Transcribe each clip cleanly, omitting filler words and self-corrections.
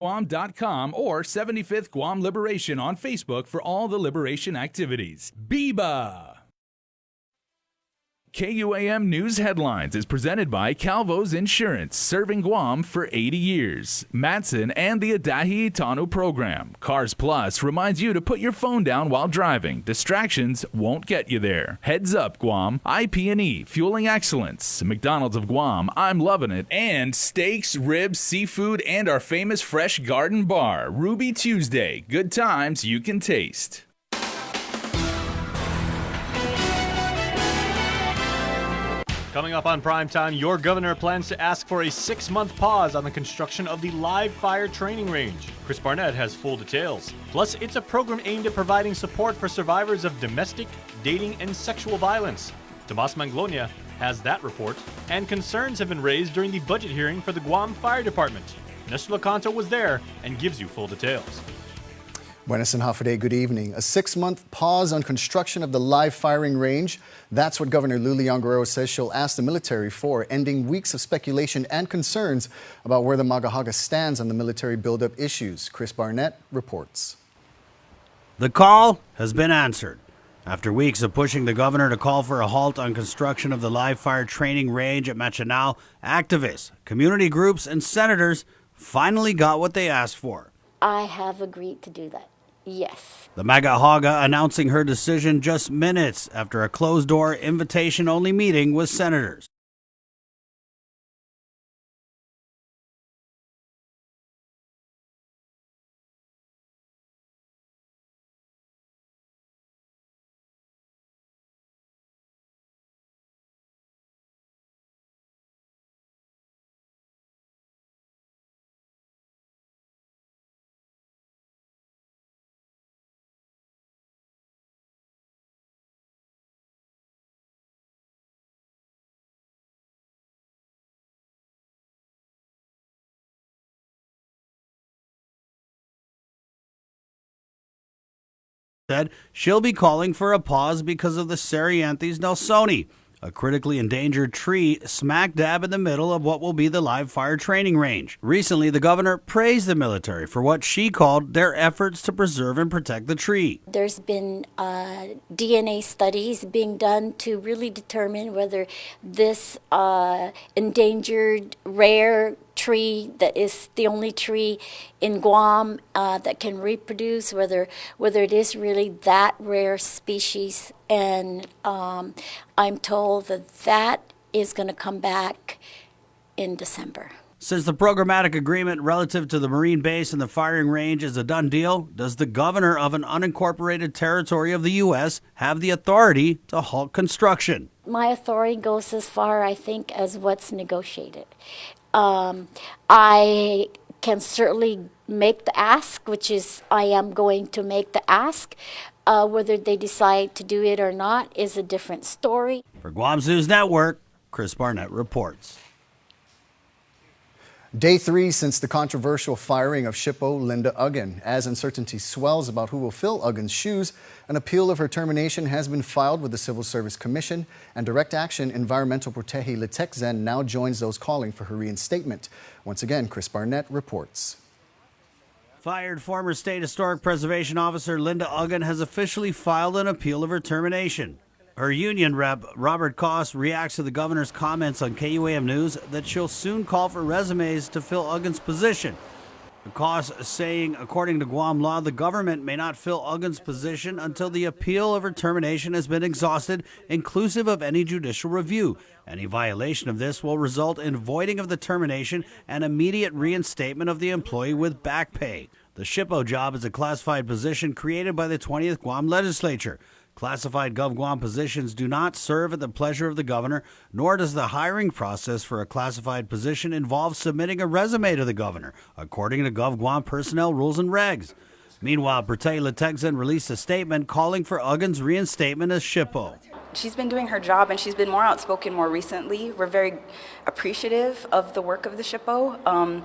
Guam.com or 75th Guam Liberation on Facebook for all the liberation activities. Biba! KUAM News Headlines is presented by Calvo's Insurance, serving Guam for 80 years. Matson and the Adahi Itano program. Cars Plus reminds you to put your phone down while driving. Distractions won't get you there. Heads Up Guam, IP&E, Fueling Excellence. McDonald's of Guam, I'm loving it. And steaks, ribs, seafood, and our famous Fresh Garden Bar. Ruby Tuesday. Good times you can taste. Coming up on Primetime, your governor plans to ask for a 6-month pause on the construction of the live fire training range. Chris Barnett has full details. Plus, it's a program aimed at providing support for survivors of domestic, dating, and sexual violence. Tomas Manglonia has that report. And concerns have been raised during the budget hearing for the Guam Fire Department. Nestor Lacanto was there and gives you full details. Buenas and Hafa Day, good evening. A 6-month pause on construction of the live firing range. That's what Governor Lulian Guerrero says she'll ask the military for, ending weeks of speculation and concerns about where the Magahaga stands on the military buildup issues. Chris Barnett reports. The call has been answered. After weeks of pushing the governor to call for a halt on construction of the live fire training range at Machinao, activists, community groups, and senators finally got what they asked for. I have agreed to do that. Yes. The Magahaga announcing her decision just minutes after a closed-door, invitation-only meeting with senators. Said she'll be calling for a pause because of the Cerianthes nelsoni, a critically endangered tree smack dab in the middle of what will be the live fire training range. Recently, the governor praised the military for what she called their efforts to preserve and protect the tree. There's been DNA studies being done to really determine whether this endangered, rare tree that is the only tree in Guam that can reproduce, whether it is really that rare species. And I'm told that is going to come back in December. Since the programmatic agreement relative to the Marine base and the firing range is a done deal, does the governor of an unincorporated territory of the U.S. have the authority to halt construction? My authority goes as far, I think, as what's negotiated. I can certainly make the ask, which is I am going to make the ask. Whether they decide to do it or not is a different story. For Guam's News Network, Chris Barnett reports. Day 3 since the controversial firing of SHPO Linda Uggan. As uncertainty swells about who will fill Uggan's shoes, an appeal of her termination has been filed with the Civil Service Commission, and Direct Action Environmental Protehe Litexen now joins those calling for her reinstatement. Once again, Chris Barnett reports. Fired former State Historic Preservation Officer Linda Uggan has officially filed an appeal of her termination. Her union rep, Robert Koss, reacts to the governor's comments on KUAM News that she'll soon call for resumes to fill Uggan's position. Koss saying, according to Guam law, the government may not fill Uggan's position until the appeal of her termination has been exhausted, inclusive of any judicial review. Any violation of this will result in voiding of the termination and immediate reinstatement of the employee with back pay. The SHPO job is a classified position created by the 20th Guam legislature. Classified Gov Guam positions do not serve at the pleasure of the governor, nor does the hiring process for a classified position involve submitting a resume to the governor, according to Gov Guam personnel rules and regs. Meanwhile, Protehe Litexen released a statement calling for Uggan's reinstatement as SHPO. She's been doing her job, and she's been more outspoken more recently. We're very appreciative of the work of the SHPO.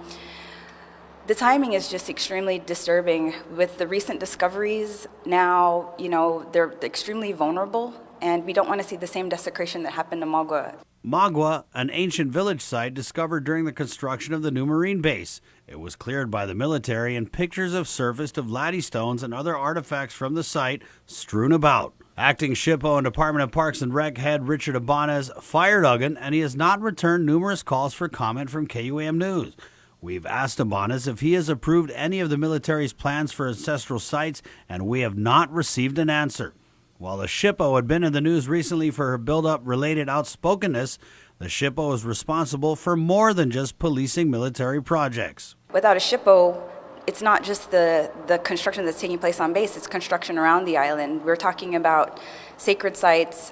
The timing is just extremely disturbing. With the recent discoveries now, they're extremely vulnerable, and we don't want to see the same desecration that happened to Malga. Magua, an ancient village site discovered during the construction of the new Marine base. It was cleared by the military and pictures have surfaced of laddie stones and other artifacts from the site strewn about. Acting SHPO and Department of Parks and Rec head Richard Ibanez fired Uggan, and he has not returned numerous calls for comment from KUAM News. We've asked Ibanez if he has approved any of the military's plans for ancestral sites, and we have not received an answer. While the SHPO had been in the news recently for her build-up related outspokenness, the SHPO is responsible for more than just policing military projects. Without a SHPO, it's not just the construction that's taking place on base, it's construction around the island. We're talking about sacred sites,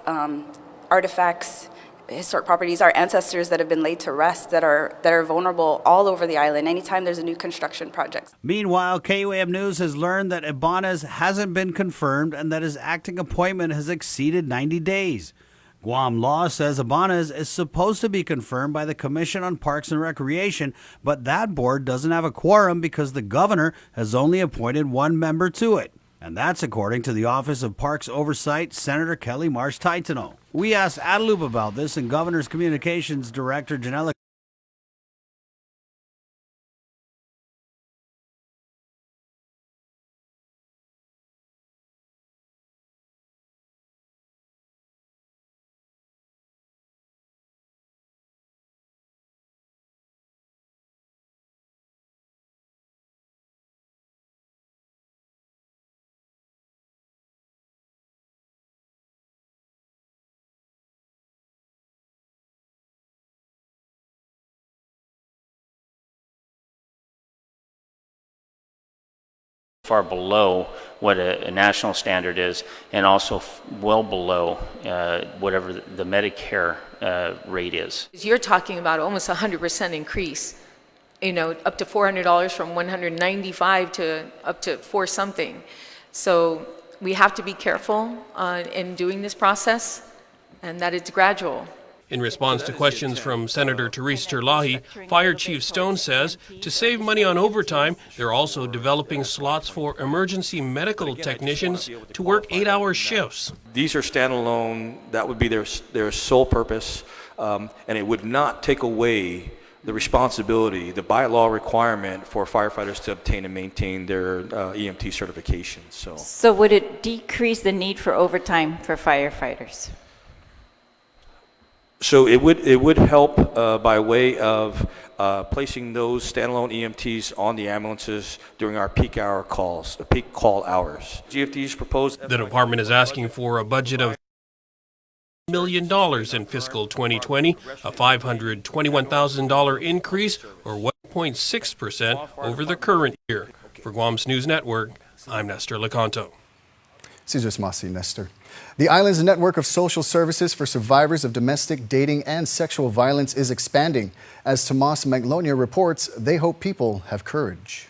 artifacts, historic properties, our ancestors that have been laid to rest that are vulnerable all over the island anytime there's a new construction project. Meanwhile, KUAM News has learned that Ibanez hasn't been confirmed and that his acting appointment has exceeded 90 days. Guam law says Ibanez is supposed to be confirmed by the Commission on Parks and Recreation, but that board doesn't have a quorum because the governor has only appointed one member to it. And that's according to the Office of Parks Oversight, Senator Kelly Marsh Taitano. We asked Adelup about this, and Governor's Communications Director Janella far below what a national standard is, and also well below whatever the Medicare rate is. You're talking about almost 100% increase, up to $400 from $195 to up to $4 something. So we have to be careful in doing this process, and that it's gradual. In response to questions from Senator Therese Terlahi, Fire Chief Stone says to save money on overtime, they're also developing slots for emergency medical technicians to work 8-hour shifts. These are standalone. That would be their sole purpose, and it would not take away the responsibility, the by law requirement for firefighters to obtain and maintain their EMT certification. So would it decrease the need for overtime for firefighters? So it would help by way of placing those standalone EMTs on the ambulances during our peak call hours. GFD's proposed. The department is asking for a budget of $1 million in fiscal 2020, a $521,000 increase, or 1.6% over the current year. For Guam's News Network, I'm Nestor Lecanto. Cesar Smasi, Nestor. The island's network of social services for survivors of domestic, dating, and sexual violence is expanding. As Tomas Maglonia reports, they hope people have courage.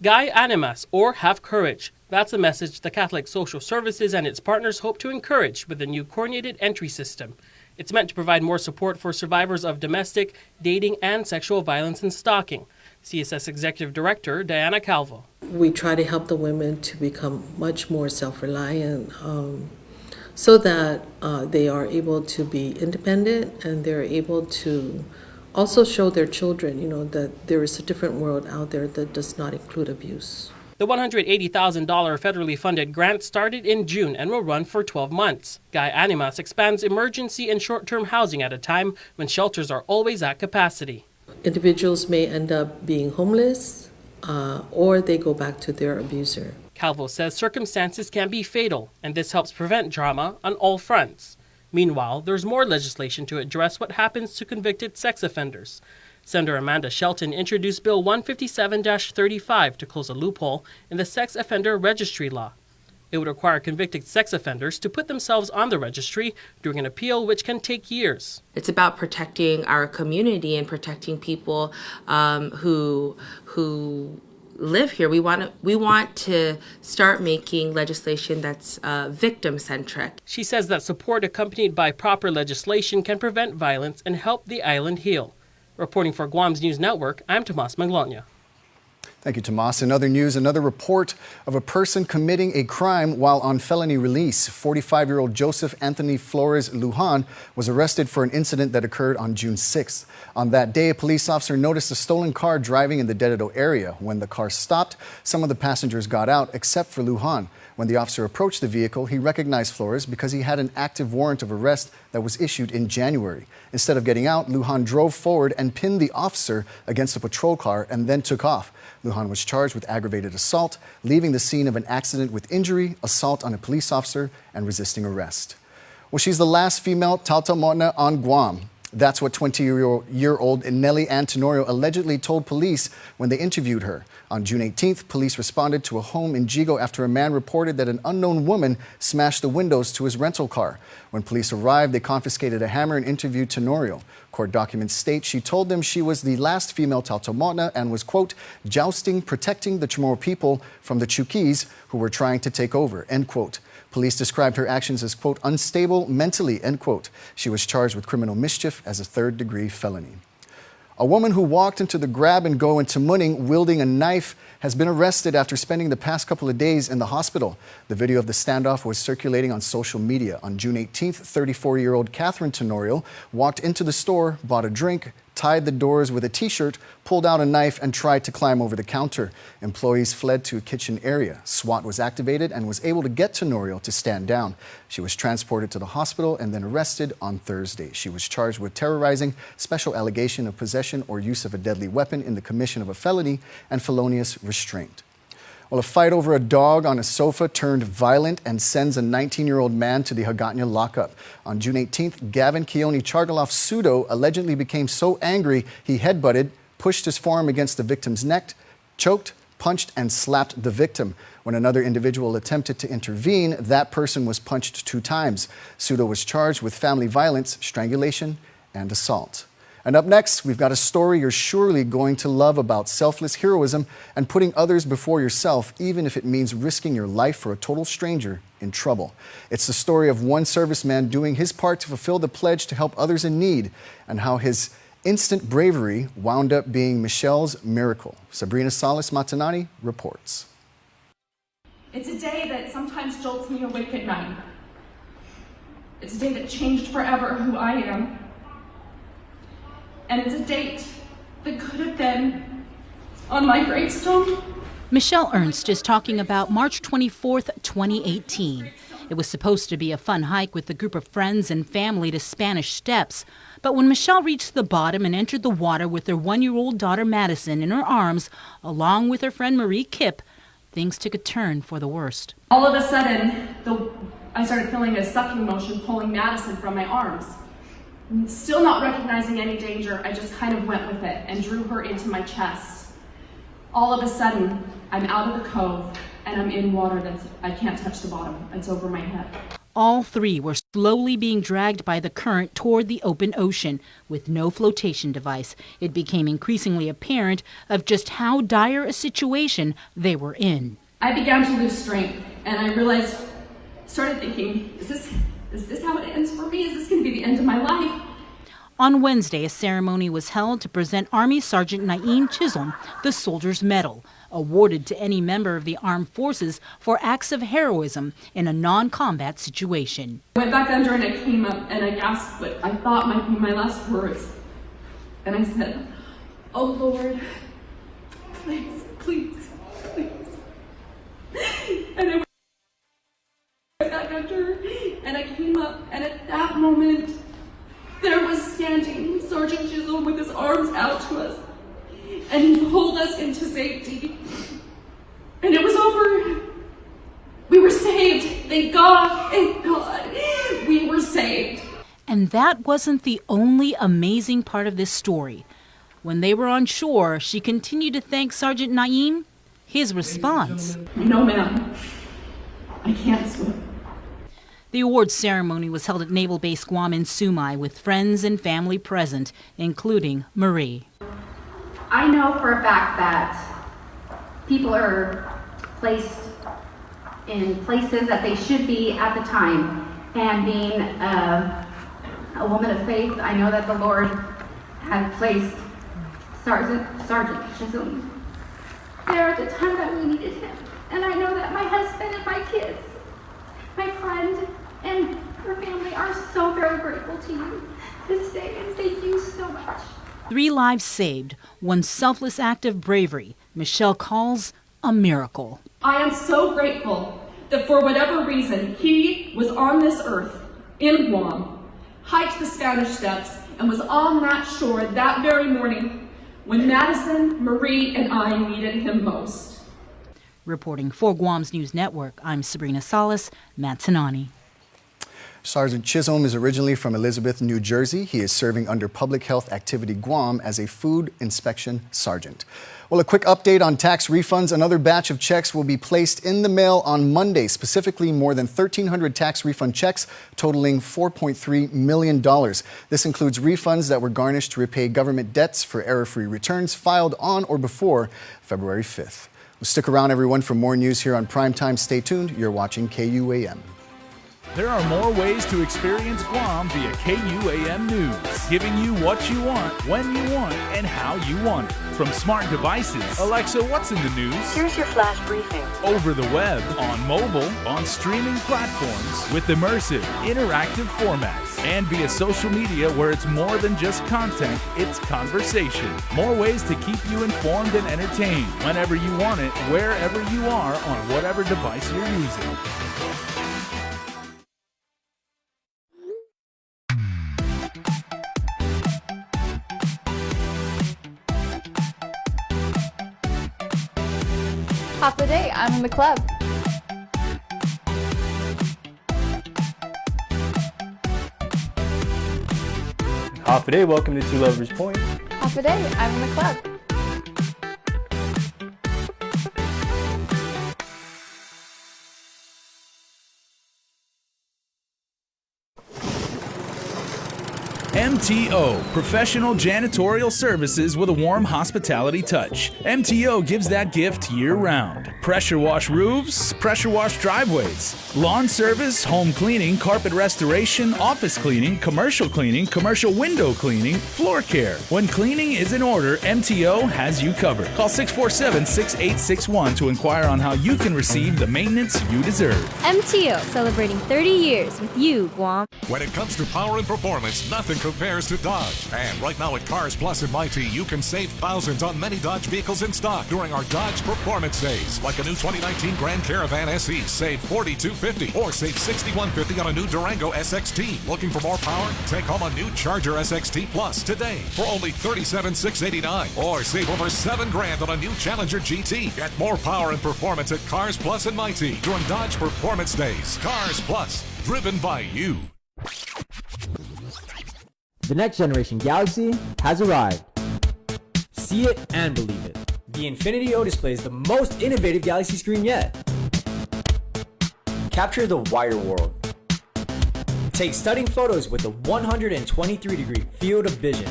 Guy Animas, or Have Courage. That's a message the Catholic Social Services and its partners hope to encourage with the new coordinated entry system. It's meant to provide more support for survivors of domestic, dating, and sexual violence and stalking. CSS Executive Director Diana Calvo. We try to help the women to become much more self-reliant so that they are able to be independent and they're able to also show their children, that there is a different world out there that does not include abuse. The $180,000 federally funded grant started in June and will run for 12 months. Guy Animas expands emergency and short-term housing at a time when shelters are always at capacity. Individuals may end up being homeless or they go back to their abuser. Calvo says circumstances can be fatal, and this helps prevent drama on all fronts. Meanwhile, there's more legislation to address what happens to convicted sex offenders. Senator Amanda Shelton introduced Bill 157-35 to close a loophole in the sex offender registry law. It would require convicted sex offenders to put themselves on the registry during an appeal, which can take years. It's about protecting our community and protecting people who live here. We want to start making legislation that's victim-centric. She says that support accompanied by proper legislation can prevent violence and help the island heal. Reporting for Guam's News Network, I'm Tomas Maglonia. Thank you, Tomas. In other news, another report of a person committing a crime while on felony release. 45-year-old Joseph Anthony Flores Lujan was arrested for an incident that occurred on June 6th. On that day, a police officer noticed a stolen car driving in the Dededo area. When the car stopped, some of the passengers got out, except for Lujan. When the officer approached the vehicle, he recognized Flores because he had an active warrant of arrest that was issued in January. Instead of getting out, Lujan drove forward and pinned the officer against a patrol car and then took off. Lujan was charged with aggravated assault, leaving the scene of an accident with injury, assault on a police officer, and resisting arrest. Well, she's the last female tautomona on Guam. That's what 20-year-old Nelly Ann Tenorio allegedly told police when they interviewed her. On June 18th, police responded to a home in Jigo after a man reported that an unknown woman smashed the windows to his rental car. When police arrived, they confiscated a hammer and interviewed Tenorio. Court documents state she told them she was the last female tautomona and was, quote, jousting, protecting the Chamorro people from the Chuquis who were trying to take over, end quote. Police described her actions as, quote, unstable mentally, end quote. She was charged with criminal mischief as a third-degree felony. A woman who walked into the grab-and-go in Tamuning wielding a knife has been arrested after spending the past couple of days in the hospital. The video of the standoff was circulating on social media. On June 18th, 34-year-old Catherine Tenorio walked into the store, bought a drink, tied the doors with a T-shirt, pulled out a knife, and tried to climb over the counter. Employees fled to a kitchen area. SWAT was activated and was able to get Tenorio to stand down. She was transported to the hospital and then arrested on Thursday. She was charged with terrorizing, special allegation of possession or use of a deadly weapon in the commission of a felony, and felonious restraint. Well, a fight over a dog on a sofa turned violent and sends a 19-year-old man to the Hagåtña lockup. On June 18th, Gavin Keone Chargaloff Sudo allegedly became so angry he headbutted, pushed his forearm against the victim's neck, choked, punched, and slapped the victim. When another individual attempted to intervene, that person was punched 2 times. Sudo was charged with family violence, strangulation, and assault. And up next, we've got a story you're surely going to love about selfless heroism and putting others before yourself, even if it means risking your life for a total stranger in trouble. It's the story of one serviceman doing his part to fulfill the pledge to help others in need, and how his instant bravery wound up being Michelle's miracle. Sabrina Salas Matanani reports. It's a day that sometimes jolts me awake at night. It's a day that changed forever who I am. And it's a date that could have been on my gravestone. Michelle Ernst is talking about March 24th, 2018. It was supposed to be a fun hike with a group of friends and family to Spanish Steps. But when Michelle reached the bottom and entered the water with her 1-year-old daughter Madison in her arms, along with her friend Marie Kipp, things took a turn for the worst. All of a sudden, I started feeling a sucking motion pulling Madison from my arms. Still not recognizing any danger, I just kind of went with it and drew her into my chest. All of a sudden, I'm out of the cove and I'm in water I can't touch the bottom. It's over my head. All 3 were slowly being dragged by the current toward the open ocean with no flotation device. It became increasingly apparent of just how dire a situation they were in. I began to lose strength and I started thinking, is this how it ends for me? Is this going to be the end of my life? On Wednesday, a ceremony was held to present Army Sergeant Naeem Chisholm the Soldier's Medal, awarded to any member of the armed forces for acts of heroism in a non-combat situation. I went back under and I came up and I gasped what I thought might be my last words. And I said, oh Lord, please, please, please. And I went back under and I came up, and at that moment there was standing Sergeant Chisholm with his arms out to us, and he pulled us into safety, and it was over. We were saved. Thank God, we were saved. And that wasn't the only amazing part of this story. When they were on shore, she continued to thank Sergeant Naeem. His response: no ma'am, I can't swim. The awards ceremony was held at Naval Base Guam in Sumai with friends and family present, including Marie. I know for a fact that people are placed in places that they should be at the time, and being a woman of faith, I know that the Lord had placed Sergeant Chisholm there at the time that we needed him. And I know that my husband and my kids, my friend, and her family are so very grateful to you this day, and thank you so much. 3 lives saved, one selfless act of bravery Michelle calls a miracle. I am so grateful that for whatever reason, he was on this earth in Guam, hiked the Spanish Steps, and was on that shore that very morning when Madison, Marie, and I needed him most. Reporting for Guam's News Network, I'm Sabrina Salas, Matsunani. Sergeant Chisholm is originally from Elizabeth, New Jersey. He is serving under Public Health Activity Guam as a food inspection sergeant. Well, a quick update on tax refunds. Another batch of checks will be placed in the mail on Monday, specifically more than 1,300 tax refund checks totaling $4.3 million. This includes refunds that were garnished to repay government debts for error-free returns filed on or before February 5th. Well, stick around, everyone, for more news here on Primetime. Stay tuned. You're watching KUAM. There are more ways to experience Guam via KUAM News, giving you what you want, when you want, and how you want it. From smart devices, Alexa, what's in the news? Here's your flash briefing. Over the web, on mobile, on streaming platforms, with immersive, interactive formats, and via social media where it's more than just content, it's conversation. More ways to keep you informed and entertained whenever you want it, wherever you are, on whatever device you're using. Half the day, I'm in the club. Half a day, welcome to Two Lovers Point. Half a day, I'm in the club. MTO, professional janitorial services with a warm hospitality touch. MTO gives that gift year-round. Pressure wash roofs, pressure wash driveways, lawn service, home cleaning, carpet restoration, office cleaning, commercial window cleaning, floor care. When cleaning is in order, MTO has you covered. Call 647-6861 to inquire on how you can receive the maintenance you deserve. MTO, celebrating 30 years with you, Guam. When it comes to power and performance, nothing compares to Dodge. And right now at Cars Plus in Mighty, you can save thousands on many Dodge vehicles in stock during our Dodge Performance Days. Like a new 2019 Grand Caravan SE, save $4,250, or save $6,150 on a new Durango SXT. Looking for more power? Take home a new Charger SXT Plus today for only $37,689, or save over $7,000 on a new Challenger GT. Get more power and performance at Cars Plus in Mighty during Dodge Performance Days. Cars Plus, driven by you. The next generation Galaxy has arrived. See it and believe it. The Infinity O display is the most innovative Galaxy screen yet. Capture the wider world. Take stunning photos with a 123-degree field of vision.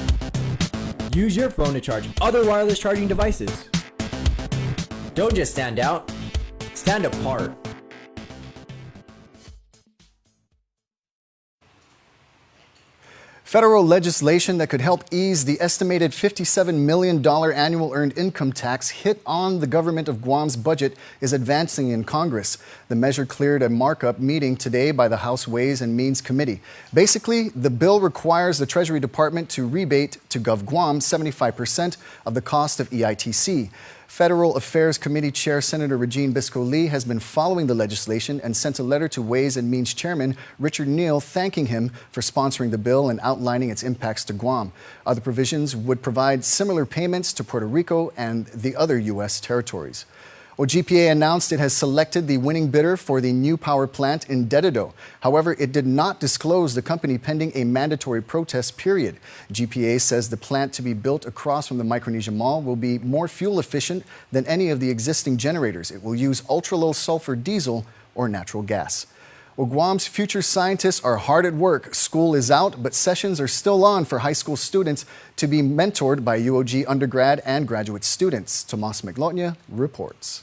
Use your phone to charge other wireless charging devices. Don't just stand out, stand apart. Federal legislation that could help ease the estimated $57 million annual earned income tax hit on the government of Guam's budget is advancing in Congress. The measure cleared a markup meeting today by the House Ways and Means Committee. Basically, the bill requires the Treasury Department to rebate to Gov Guam 75% of the cost of EITC. Federal Affairs Committee Chair Senator Regine Bisco-Lee has been following the legislation and sent a letter to Ways and Means Chairman Richard Neal thanking him for sponsoring the bill and outlining its impacts to Guam. Other provisions would provide similar payments to Puerto Rico and the other U.S. territories. Well, GPA announced it has selected the winning bidder for the new power plant in Dededo. However, it did not disclose the company pending a mandatory protest period. GPA says the plant to be built across from the Micronesia Mall will be more fuel efficient than any of the existing generators. It will use ultra-low sulfur diesel or natural gas. Well, Guam's future scientists are hard at work. School is out, but sessions are still on for high school students to be mentored by UOG undergrad and graduate students. Tomas Miglotnia reports.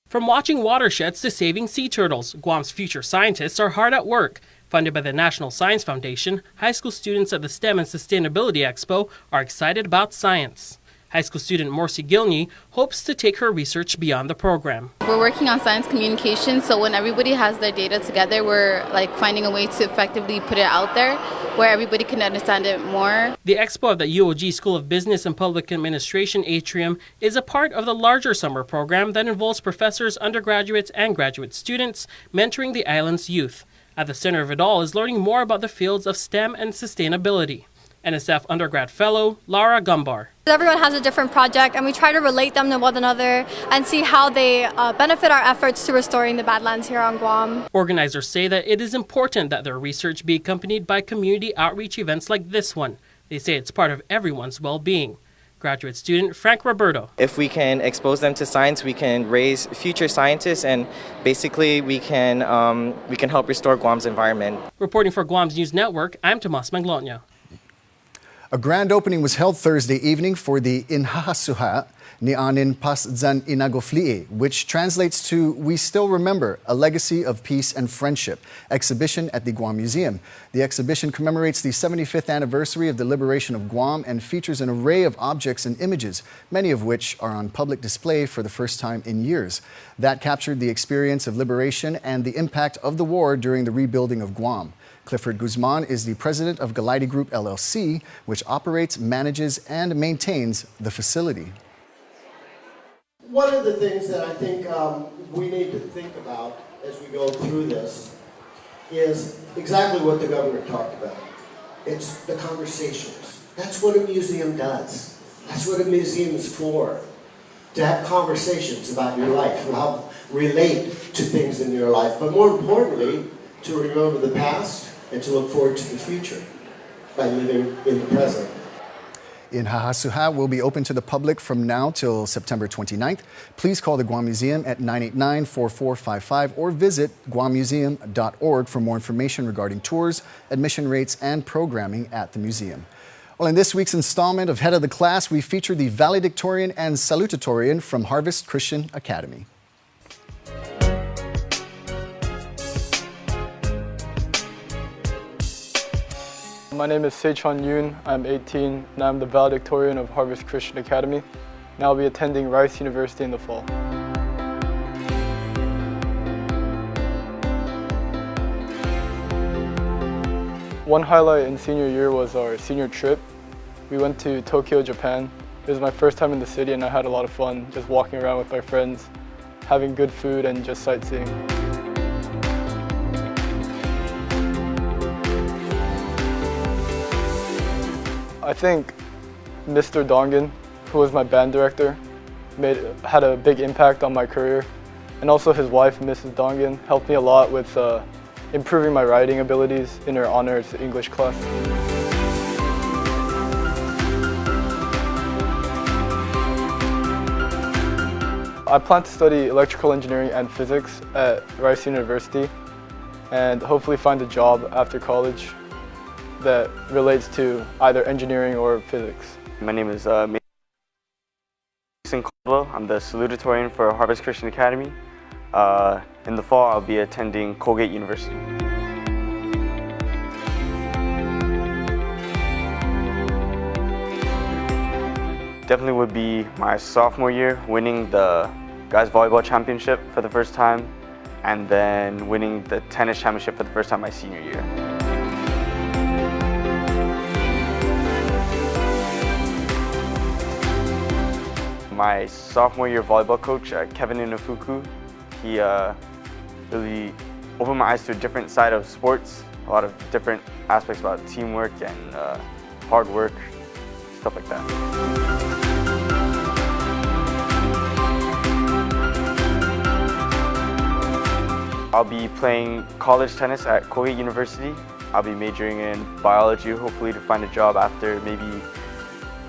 From watching watersheds to saving sea turtles, Guam's future scientists are hard at work. Funded by the National Science Foundation, high school students at the STEM and Sustainability Expo are excited about science. High school student Morsi Gilney hopes to take her research beyond the program. We're working on science communication, so when everybody has their data together, we're finding a way to effectively put it out there where everybody can understand it more. The expo of the UOG School of Business and Public Administration atrium is a part of the larger summer program that involves professors, undergraduates, and graduate students mentoring the island's youth. At the center of it all is learning more about the fields of STEM and sustainability. NSF undergrad fellow Lara Gumbar. Everyone has a different project, and we try to relate them to one another and see how they benefit our efforts to restoring the Badlands here on Guam. Organizers say that it is important that their research be accompanied by community outreach events like this one. They say it's part of everyone's well-being. Graduate student Frank Roberto. If we can expose them to science, we can raise future scientists, and basically we can help restore Guam's environment. Reporting for Guam's News Network, I'm Tomas Manglona. A grand opening was held Thursday evening for the Inhahasuha ni Anin Pasdzan Inagofli'e, which translates to We Still Remember, a Legacy of Peace and Friendship exhibition at the Guam Museum. The exhibition commemorates the 75th anniversary of the liberation of Guam and features an array of objects and images, many of which are on public display for the first time in years. That captured the experience of liberation and the impact of the war during the rebuilding of Guam. Clifford Guzman is the president of Galati Group LLC, which operates, manages, and maintains the facility. One of the things that I think we need to think about as we go through this is exactly what the governor talked about. It's the conversations. That's what a museum does. That's what a museum is for. To have conversations about your life and how relate to things in your life. But more importantly, to remember the past and to look forward to the future by living in the present. Inhahasuha will be open to the public from now till September 29th. Please call the Guam Museum at 989-4455 or visit guammuseum.org for more information regarding tours, admission rates, and programming at the museum. Well, in this week's installment of Head of the Class, we feature the valedictorian and salutatorian from Harvest Christian Academy. My name is Sejchon Yoon. I'm 18 and I'm the valedictorian of Harvest Christian Academy. And I'll be attending Rice University in the fall. One highlight in senior year was our senior trip. We went to Tokyo, Japan. It was my first time in the city and I had a lot of fun just walking around with my friends, having good food and just sightseeing. I think Mr. Dongan, who was my band director, had a big impact on my career. And also his wife, Mrs. Dongan, helped me a lot with improving my writing abilities in her honors English class. I plan to study electrical engineering and physics at Rice University and hopefully find a job after college that relates to either engineering or physics. My name is Mason Caldwell. I'm the salutatorian for Harvest Christian Academy. In the fall, I'll be attending Colgate University. Definitely would be my sophomore year, winning the guys volleyball championship for the first time, and then winning the tennis championship for the first time my senior year. My sophomore year volleyball coach, Kevin Inafuku, he really opened my eyes to a different side of sports, a lot of different aspects about teamwork and hard work, stuff like that. I'll be playing college tennis at Colgate University. I'll be majoring in biology, hopefully to find a job after maybe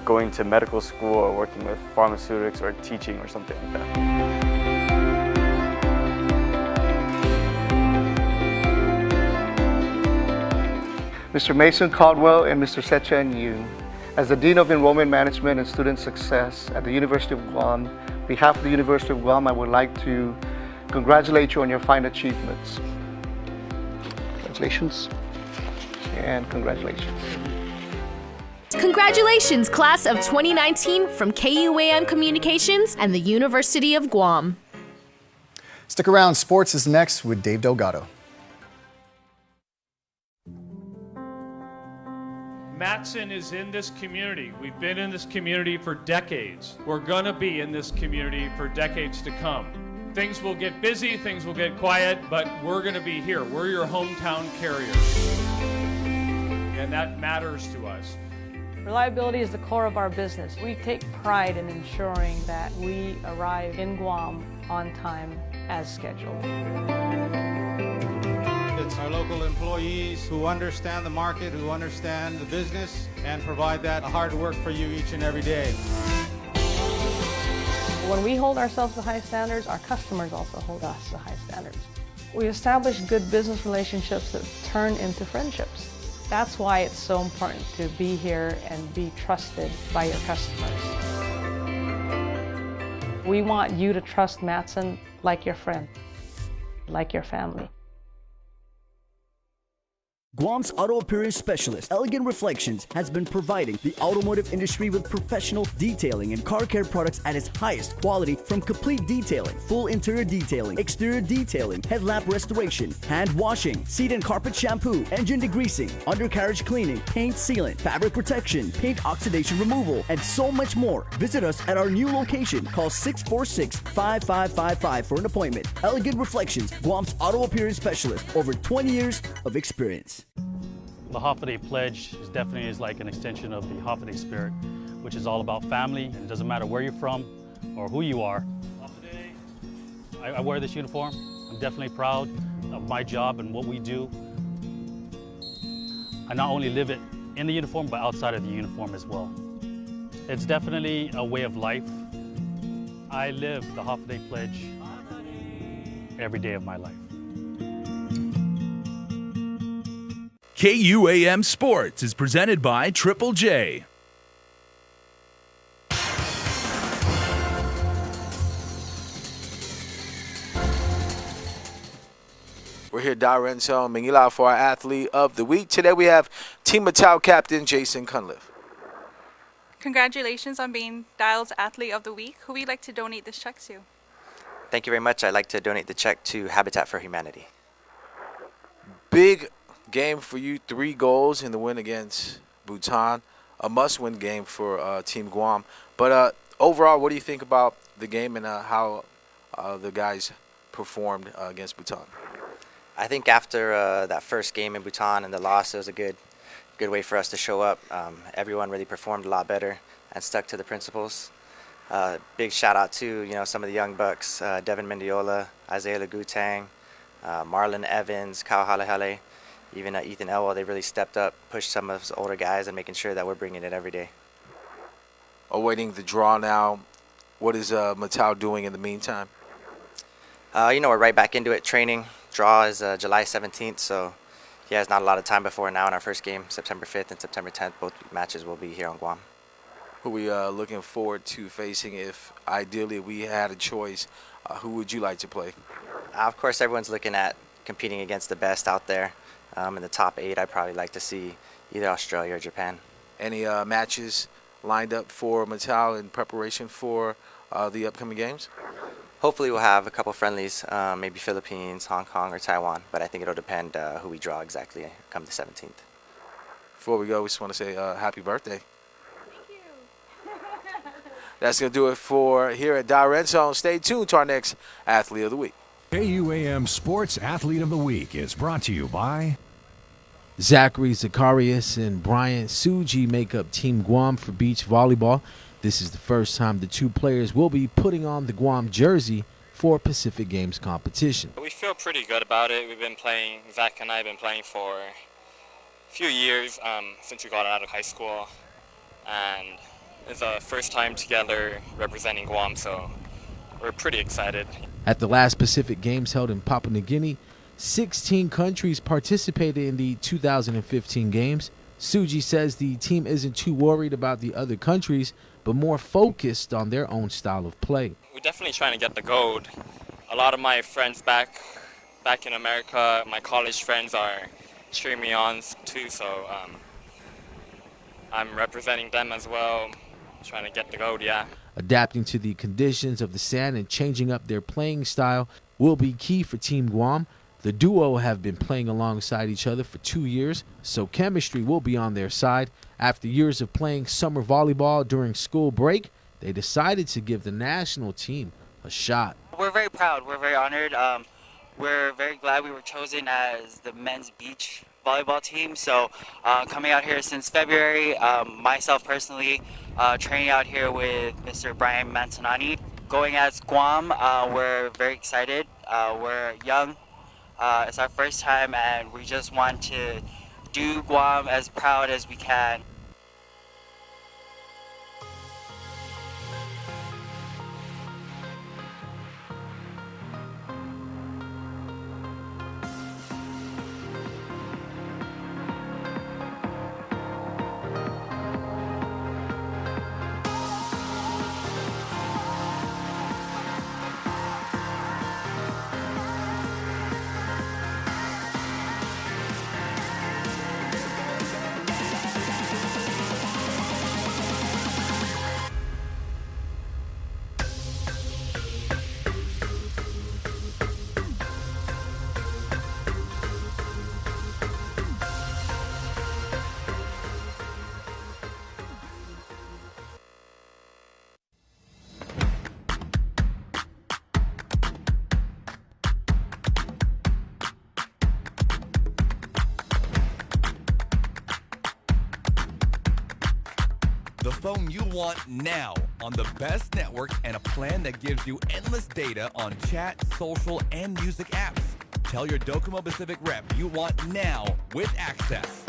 going to medical school or working with pharmaceutics or teaching or something like that. Mr. Mason Caldwell and Mr. Sejchon Yoon, as the Dean of Enrollment Management and Student Success at the University of Guam, on behalf of the University of Guam, I would like to congratulate you on your fine achievements. Congratulations and congratulations. Congratulations, class of 2019 from KUAM Communications and the University of Guam. Stick around. Sports is next with Dave Delgado. Matson is in this community. We've been in this community for decades. We're going to be in this community for decades to come. Things will get busy, things will get quiet, but we're going to be here. We're your hometown carrier. And that matters to us. Reliability is the core of our business. We take pride in ensuring that we arrive in Guam on time as scheduled. It's our local employees who understand the market, who understand the business, and provide that hard work for you each and every day. When we hold ourselves to high standards, our customers also hold us to high standards. We establish good business relationships that turn into friendships. That's why it's so important to be here and be trusted by your customers. We want you to trust Matson like your friend, like your family. Guam's auto appearance specialist, Elegant Reflections, has been providing the automotive industry with professional detailing and car care products at its highest quality, from complete detailing, full interior detailing, exterior detailing, headlamp restoration, hand washing, seat and carpet shampoo, engine degreasing, undercarriage cleaning, paint sealant, fabric protection, paint oxidation removal, and so much more. Visit us at our new location. Call 646-5555 for an appointment. Elegant Reflections, Guam's auto appearance specialist, over 20 years of experience. The Hafa Pledge is definitely like an extension of the Hafa spirit, which is all about family. And it doesn't matter where you're from or who you are. I wear this uniform. I'm definitely proud of my job and what we do. I not only live it in the uniform, but outside of the uniform as well. It's definitely a way of life. I live the Hafa Pledge every day of my life. KUAM Sports is presented by Triple J. We're here, Renzo and Mingila, for our Athlete of the Week. Today we have Team Mattel captain Jason Cunliffe. Congratulations on being Dial's Athlete of the Week. Who would you like to donate this check to? Thank you very much. I'd like to donate the check to Habitat for Humanity. Big game for you, 3 goals in the win against Bhutan. A must-win game for Team Guam. But overall, what do you think about the game and how the guys performed against Bhutan? I think after that first game in Bhutan and the loss, it was a good way for us to show up. Everyone really performed a lot better and stuck to the principles. Big shout out to some of the young bucks, Devin Mendiola, Isaiah Lagutang, Marlon Evans, Kyle Halehale. Even Ethan Elwell, they really stepped up, pushed some of us older guys, and making sure that we're bringing it every day. Awaiting the draw now. What is Mattel doing in the meantime? We're right back into it, training. Draw is July 17th, so there's not a lot of time before now in our first game, September 5th and September 10th. Both matches will be here on Guam. Who are we looking forward to facing if ideally we had a choice? Who would you like to play? Of course, everyone's looking at competing against the best out there. In the top 8, I'd probably like to see either Australia or Japan. Any matches lined up for Mattel in preparation for the upcoming games? Hopefully we'll have a couple friendlies, maybe Philippines, Hong Kong, or Taiwan, but I think it'll depend who we draw exactly come the 17th. Before we go, we just want to say happy birthday. Thank you. That's going to do it for here at Red Zone. Stay tuned to our next Athlete of the Week. KUAM Sports Athlete of the Week is brought to you by Zachary Zacharias and Brian Suji make up Team Guam for beach volleyball. This is the first time the 2 players will be putting on the Guam jersey for Pacific Games competition. We feel pretty good about it. We've been playing, Zach and I have been playing for a few years since we got out of high school. And it's our first time together representing Guam, so we're pretty excited. At the last Pacific Games held in Papua New Guinea, 16 countries participated in the 2015 games. Suji says the team isn't too worried about the other countries, but more focused on their own style of play. We're definitely trying to get the gold. A lot of my friends back in America, my college friends are cheering me on too, so I'm representing them as well, trying to get the gold, yeah. Adapting to the conditions of the sand and changing up their playing style will be key for Team Guam. The duo have been playing alongside each other for 2 years, so chemistry will be on their side. After years of playing summer volleyball during school break, they decided to give the national team a shot. We're very proud. We're very honored. We're very glad we were chosen as the men's beach volleyball team. So coming out here since February, myself personally, training out here with Mr. Brian Mantonani. Going as Guam, we're very excited. We're young. It's our first time, and we just want to do Guam as proud as we can. The phone you want now on the best network and a plan that gives you endless data on chat, social, and music apps. Tell your Docomo Pacific rep you want now with access.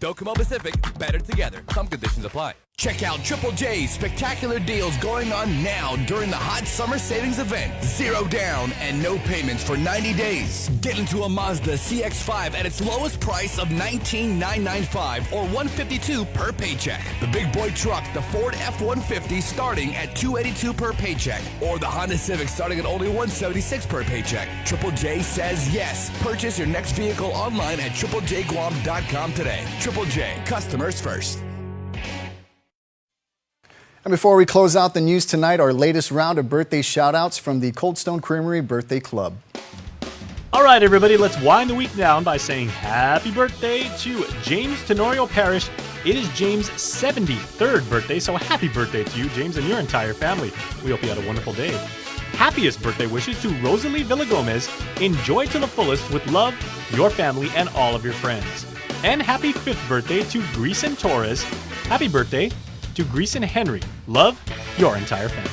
Docomo Pacific, better together. Some conditions apply. Check out Triple J's spectacular deals going on now during the hot summer savings event. 0 down and no payments for 90 days. Get into a Mazda CX-5 at its lowest price of $19,995 or $152 per paycheck. The big boy truck, the Ford F-150, starting at $282 per paycheck, or the Honda Civic starting at only $176 per paycheck. Triple J says yes. Purchase your next vehicle online at triplejguam.com today. Triple J, customers first. And before we close out the news tonight, our latest round of birthday shout-outs from the Cold Stone Creamery Birthday Club. All right, everybody, let's wind the week down by saying happy birthday to James Tenorio Parrish. It is James' 73rd birthday, so happy birthday to you, James, and your entire family. We hope you had a wonderful day. Happiest birthday wishes to Rosalie Villagomez. Enjoy to the fullest with love, your family, and all of your friends. And happy 5th birthday to Greason Torres. Happy birthday to Greason Henry. Love, your entire family.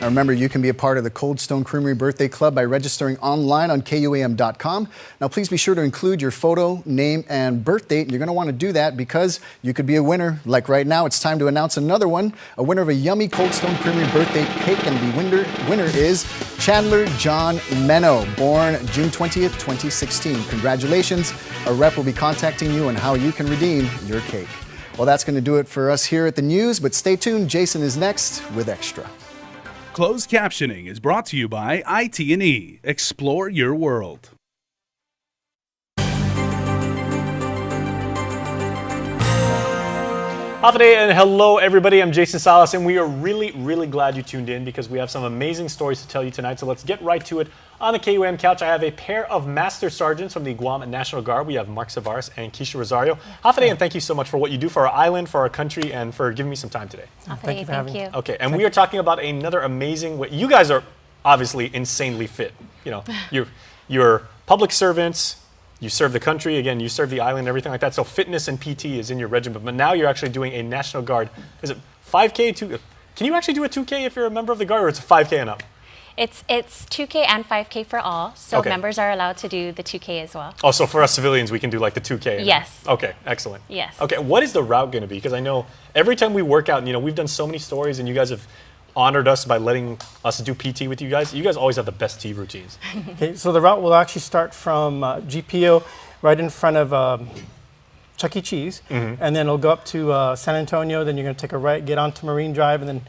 Now remember, you can be a part of the Cold Stone Creamery Birthday Club by registering online on KUAM.com. Now please be sure to include your photo, name, and birth date. You're going to want to do that because you could be a winner. Like right now, it's time to announce another one. A winner of a yummy Cold Stone Creamery birthday cake, and the winner is Chandler John Meno, born June 20th, 2016. Congratulations. A rep will be contacting you on how you can redeem your cake. Well, that's going to do it for us here at the news, but stay tuned. Jason is next with Extra. Closed captioning is brought to you by IT&E. Explore your world. Hafide and hello everybody, I'm Jason Salas, and we are really glad you tuned in because we have some amazing stories to tell you tonight, so let's get right to it. On the KUAM couch, I have a pair of Master Sergeants from the Guam National Guard. We have Mark Savares and Keisha Rosario. Hafide, and thank you so much for what you do for our island, for our country, and for giving me some time today. Thank you for having me. Okay, and we are talking about another amazing way. You guys are obviously insanely fit. You know, you're public servants. You serve the country, again, you serve the island, everything like that. So fitness and PT is in your regimen. But now you're actually doing a National Guard. Is it 5K? Can you actually do a 2K if you're a member of the Guard, or it's a 5K and up? It's 2K and 5K for all. So members are allowed to do the 2K as well. Oh, so for us civilians, we can do like the 2K? Yes. Okay, excellent. Yes. Okay, what is the route going to be? Because I know every time we work out, we've done so many stories, and you guys have honored us by letting us do PT with you guys. You guys always have the best T routines. Okay, so the route will actually start from GPO right in front of Chuck E. Cheese, and then it'll go up to San Antonio. Then you're going to take a right, get onto Marine Drive, and then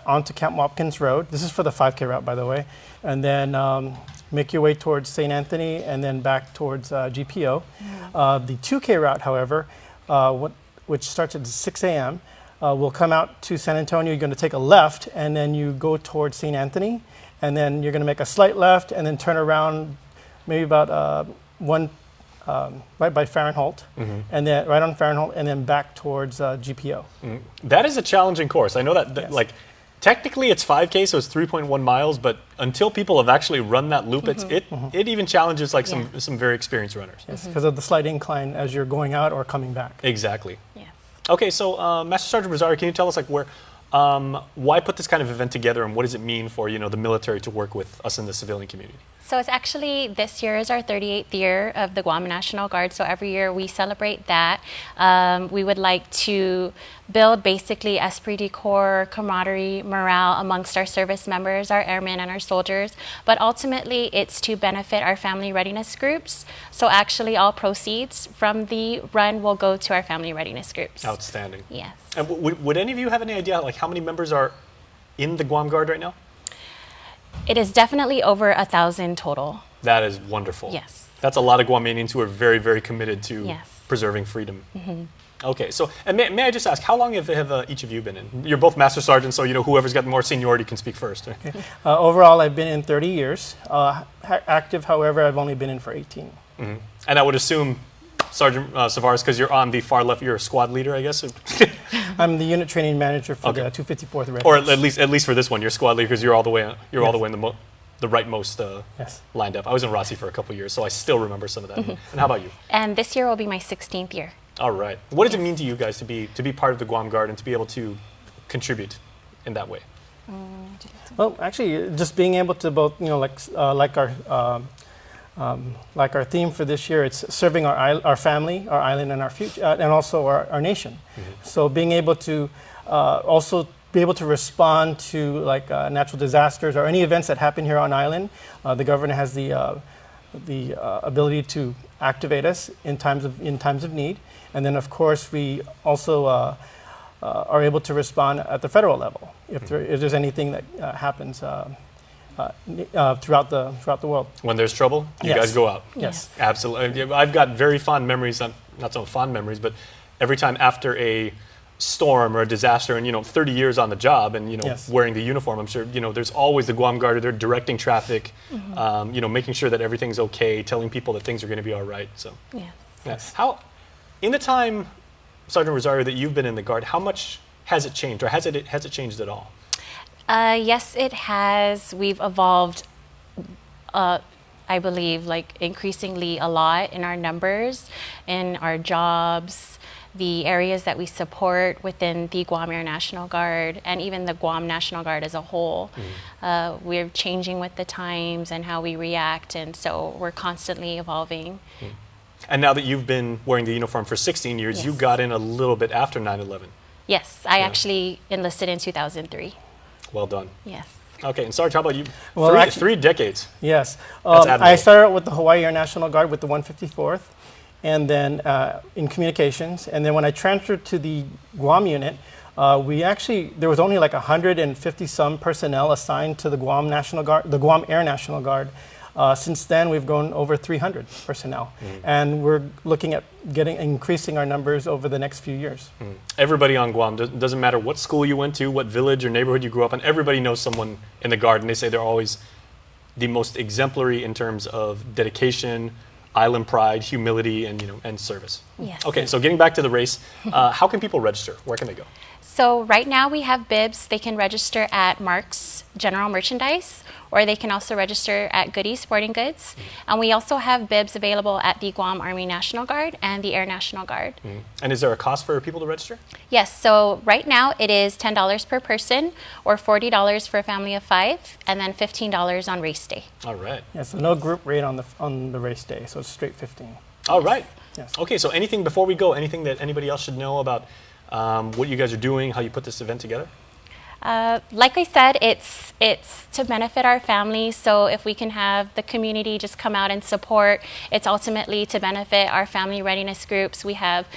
onto Camp Watkins Road. This is for the 5K route, by the way. And then make your way towards St. Anthony, and then back towards GPO. The 2K route, however, which starts at 6 a.m., will come out to San Antonio. You're going to take a left, and then you go towards St. Anthony, and then you're going to make a slight left, and then turn around, maybe about right by Fahrenholt, and then right on Fahrenholt, and then back towards GPO. That is a challenging course. I know that, like, technically it's 5K, so it's 3.1 miles, but until people have actually run that loop, it even challenges like some very experienced runners. Yes, because of the slight incline as you're going out or coming back. Exactly. Yeah. Okay, so Master Sergeant Rosario, can you tell us like why put this kind of event together, and what does it mean for the military to work with us in the civilian community? So it's actually, this year is our 38th year of the Guam National Guard, so every year we celebrate that. We would like to build basically esprit de corps, camaraderie, morale amongst our service members, our airmen and our soldiers, but ultimately it's to benefit our family readiness groups. So actually all proceeds from the run will go to our family readiness groups. Outstanding. Yes. And would any of you have any idea like how many members are in the Guam Guard right now? It is definitely over 1,000 total. That is wonderful. Yes. That's a lot of Guamanians who are very, very committed to preserving freedom. Okay, so and may I just ask, how long have each of you been in? You're both Master Sergeants, so whoever's got more seniority can speak first. Okay. Overall, I've been in 30 years. Active, however, I've only been in for 18. And I would assume, Sergeant Savares, because you're on the far left, you're a squad leader, I guess? I'm the unit training manager for the 254th Red. Or at least for this one, you're squad leader because you're all the way all the way in the rightmost lined up. I was in ROTC for a couple of years, so I still remember some of that. And how about you? And this year will be my 16th year. All right. What does it mean to you guys to be part of the Guam Guard and to be able to contribute in that way? Well, actually, just being able to both, like our theme for this year, it's serving our family, our island, and our future, and also our nation. So being able to also be able to respond to like natural disasters or any events that happen here on island, the government has the ability to activate us in times of need, and then of course we also are able to respond at the federal level if there's anything that happens. Throughout the world. When there's trouble, you guys go out. Yes. Absolutely. I've got very fond memories, not so fond memories, but every time after a storm or a disaster and 30 years on the job and wearing the uniform, I'm sure there's always the Guam Guard. They're directing traffic, making sure that everything's okay, telling people that things are going to be all right. So how in the time, Sergeant Rosario, that you've been in the Guard, how much has it changed, or has it changed at all? Yes, it has. We've evolved, I believe, like increasingly a lot in our numbers, in our jobs, the areas that we support within the Guam Air National Guard, and even the Guam National Guard as a whole. We're changing with the times and how we react, and so we're constantly evolving. And now that you've been wearing the uniform for 16 years, you got in a little bit after 9/11. Yes, I actually enlisted in 2003. Well done. Yes. Okay, and Sarge, how about you? Well, three decades. Yes. I started out with the Hawaii Air National Guard with the 154th, and then in communications. And then when I transferred to the Guam unit, there was only like 150 some personnel assigned to the Guam National Guard, the Guam Air National Guard. Since then, we've grown over 300 personnel, and we're looking at increasing our numbers over the next few years. Everybody on Guam, doesn't matter what school you went to, what village or neighborhood you grew up in, everybody knows someone in the Guard, and they say they're always the most exemplary in terms of dedication, island pride, humility, and service. Yes. Okay, so getting back to the race, how can people register? Where can they go? So right now we have bibs. They can register at Mark's General Merchandise, or they can also register at Goody Sporting Goods. And we also have bibs available at the Guam Army National Guard and the Air National Guard. And is there a cost for people to register? Yes, so right now it is $10 per person, or $40 for a family of 5, and then $15 on race day. All right. Yeah, so no group rate on the race day, so it's straight 15. All right. Yes. Okay, so anything before we go, anything that anybody else should know about what you guys are doing, how you put this event together? Like I said, it's to benefit our families. So if we can have the community just come out and support, it's ultimately to benefit our family readiness groups. We have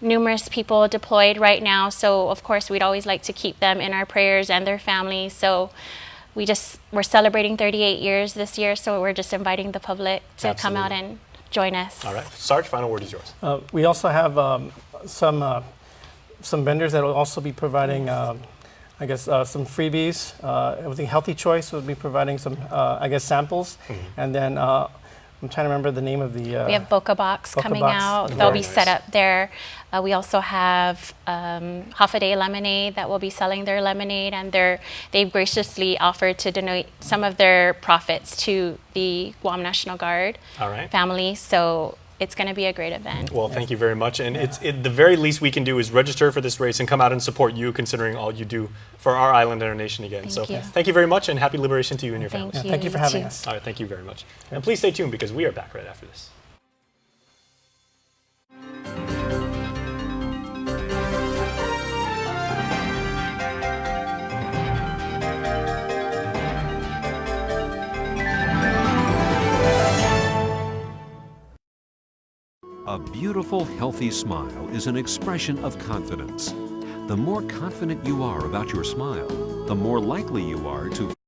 numerous people deployed right now, so of course we'd always like to keep them in our prayers and their families. So we're celebrating 38 years this year, so we're just inviting the public to come out and join us. All right, Sarge, final word is yours. We also have some vendors that will also be providing, I guess, some freebies. I think Healthy Choice will be providing some, I guess, samples, and then I'm trying to remember the name of the. We have Boca Box coming out. They'll be set up there. We also have Half a Day Lemonade that will be selling their lemonade, and they've graciously offered to donate some of their profits to the Guam National Guard family. So it's going to be a great event. Well, thank you very much. And the very least we can do is register for this race and come out and support you, considering all you do for our island and our nation again. Thank you very much, and happy liberation to you and your family. Thank you for having us. All right, thank you very much. And please stay tuned because we are back right after this. A beautiful, healthy smile is an expression of confidence. The more confident you are about your smile, the more likely you are to